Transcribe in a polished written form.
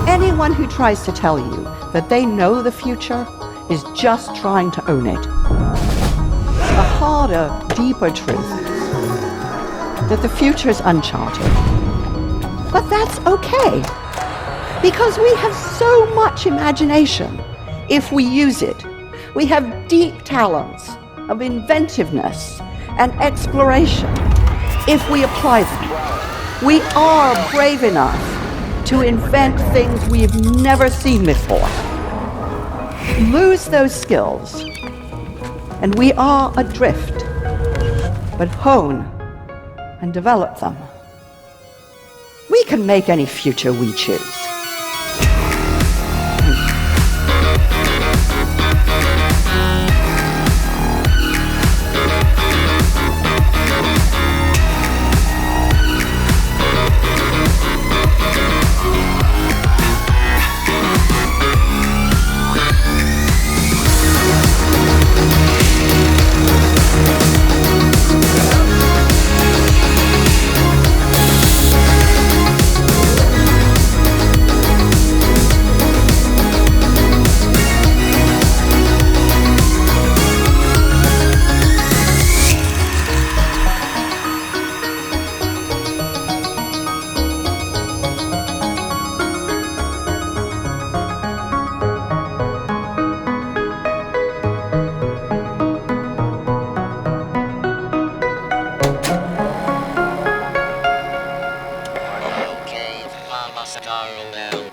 Anyone who tries to tell you that they know the future is just trying to own it. The harder, deeper truth is that the future is uncharted. But that's okay, because we have so much imagination if we use it. We have deep talents of inventiveness and exploration if we apply them. We are brave enough to invent things we've never seen before. Lose those skills, and we are adrift, but hone and develop them. We can make any future we choose. Okay, Mama, darle.